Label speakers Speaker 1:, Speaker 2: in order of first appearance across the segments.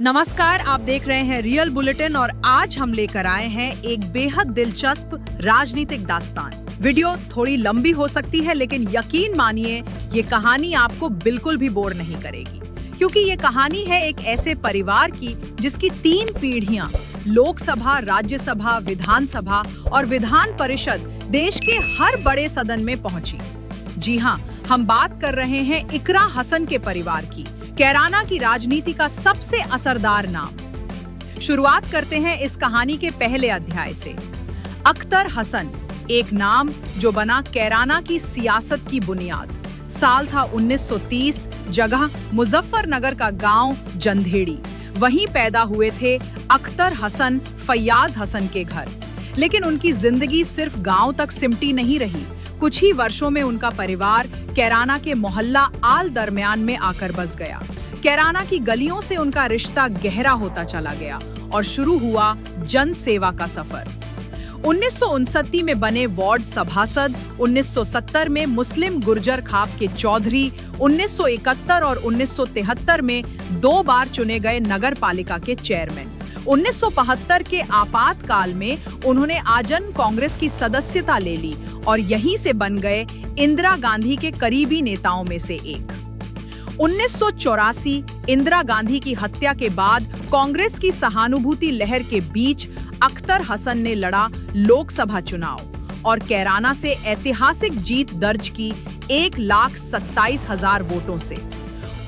Speaker 1: नमस्कार, आप देख रहे हैं रियल बुलेटिन और आज हम लेकर आए हैं एक बेहद दिलचस्प राजनीतिक दास्तान। वीडियो थोड़ी लंबी हो सकती है, लेकिन यकीन मानिए ये कहानी आपको बिल्कुल भी बोर नहीं करेगी, क्योंकि ये कहानी है एक ऐसे परिवार की जिसकी 3 पीढ़ियां लोकसभा, राज्यसभा, विधानसभा और विधान परिषद देश के हर बड़े सदन में पहुंची। जी हाँ, हम बात कर रहे हैं इकरा हसन के परिवार की, कैराना की राजनीति का सबसे असरदार नाम। शुरुआत करते हैं इस कहानी के पहले अध्याय से। अख्तर हसन, एक नाम जो बना कैराना की सियासत की बुनियाद। साल था 1930, जगह मुजफ्फरनगर का गांव जंधेड़ी। वहीं पैदा हुए थे अख्तर हसन फैयाज हसन के घर। लेकिन उनकी जिंदगी सिर्फ गांव तक सिमटी नहीं रही। कुछ ही वर्षों में उनका परिवार कैराना के मोहल्ला आल दरमियान में आकर बस गया। कैराना की गलियों से उनका रिश्ता गहरा होता चला गया और शुरू हुआ जन सेवा का सफर। 1959 में बने वार्ड सभासद, 1970 में मुस्लिम गुर्जर खाप के चौधरी, 1971 और 1973 में 2 बार चुने गए नगर पालिका के चेयरमैन। 1975 के आपातकाल में उन्होंने आजन कांग्रेस की सदस्यता ले ली और यहीं से बन गए इंदिरा गांधी के करीबी नेताओं में से एक। 1984 इंदिरा गांधी की हत्या के बाद कांग्रेस की सहानुभूति लहर के बीच अख्तर हसन ने लड़ा लोकसभा चुनाव और कैराना से ऐतिहासिक जीत दर्ज की 1,27,000 वोटों से।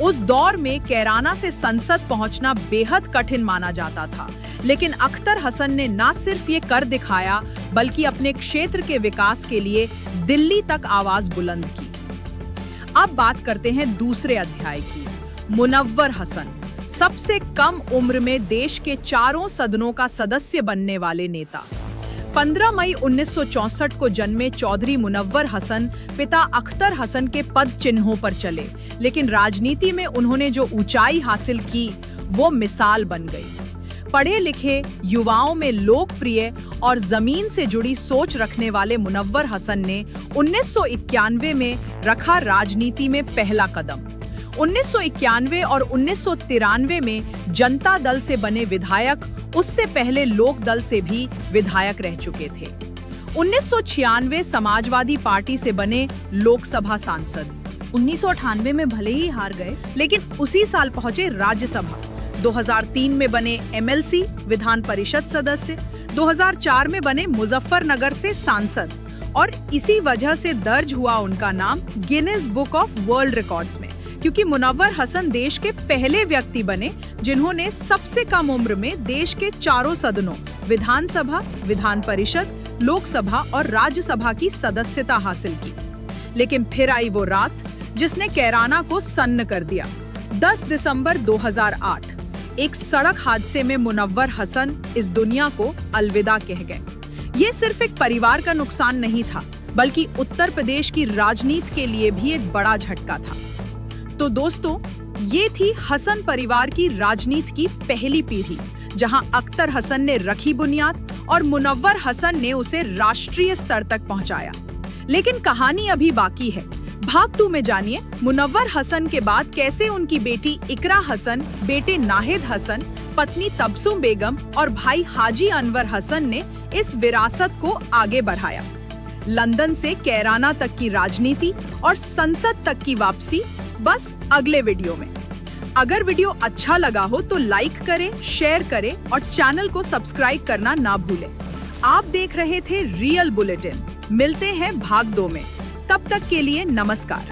Speaker 1: उस दौर में कैराना से संसद पहुंचना बेहद कठिन माना जाता था, लेकिन अख्तर हसन ने न सिर्फ ये कर दिखाया, बल्कि अपने क्षेत्र के विकास के लिए दिल्ली तक आवाज बुलंद की। अब बात करते हैं दूसरे अध्याय की। मुनव्वर हसन, सबसे कम उम्र में देश के 4 सदनों का सदस्य बनने वाले नेता। 15 मई 1964 को जन्मे चौधरी मुनव्वर हसन पिता अख्तर हसन के पद चिन्हों पर चले, लेकिन राजनीति में उन्होंने जो ऊंचाई हासिल की वो मिसाल बन गई। पढ़े लिखे, युवाओं में लोकप्रिय और जमीन से जुड़ी सोच रखने वाले मुनव्वर हसन ने 1991 में रखा राजनीति में पहला कदम। 1991 और 1993 में जनता दल से बने विधायक उससे पहले लोक दल से भी विधायक रह चुके थे। 1996 समाजवादी पार्टी से बने लोकसभा सांसद। 1998 में भले ही हार गए, लेकिन उसी साल पहुंचे राज्यसभा। 2003 में बने एमएलसी विधान परिषद सदस्य। 2004 में बने मुजफ्फरनगर से सांसद और इसी वजह से दर्ज हुआ उनका नाम Guinness book of world records में, क्योंकि मुनव्वर हसन देश के पहले व्यक्ति बने जिन्होंने सबसे कम उम्र में देश के 4 सदनों विधानसभा, विधान परिषद, लोकसभा और राज्यसभा की सदस्यता हासिल की। लेकिन फिर आई वो रात जिसने कैराना को सन्न कर दिया। 10 दिसंबर 2008 एक सड़क हादसे में मुनव्वर हसन इस दुनिया को अलविदा कह गए। ये सिर्फ एक परिवार का नुकसान नहीं था, बल्कि उत्तर प्रदेश की राजनीति के लिए भी एक बड़ा झटका था। तो दोस्तों, ये थी हसन परिवार की राजनीति की पहली पीढ़ी, जहां अख्तर हसन ने रखी बुनियाद और मुनव्वर हसन ने उसे राष्ट्रीय स्तर तक पहुंचाया। लेकिन कहानी अभी बाकी है। भाग 2 में जानिए मुनव्वर हसन के बाद कैसे उनकी बेटी इकरा हसन, बेटे नाहिद हसन, पत्नी तबसुम बेगम और भाई हाजी अनवर हसन ने इस विरासत को आगे बढ़ाया। लंदन से कैराना तक की राजनीति और संसद तक की वापसी बस अगले वीडियो में। अगर वीडियो अच्छा लगा हो तो लाइक करें, शेयर करें और चैनल को सब्सक्राइब करना ना भूलें। आप देख रहे थे रियल बुलेटिन। मिलते हैं भाग 2 में। तब तक के लिए नमस्कार।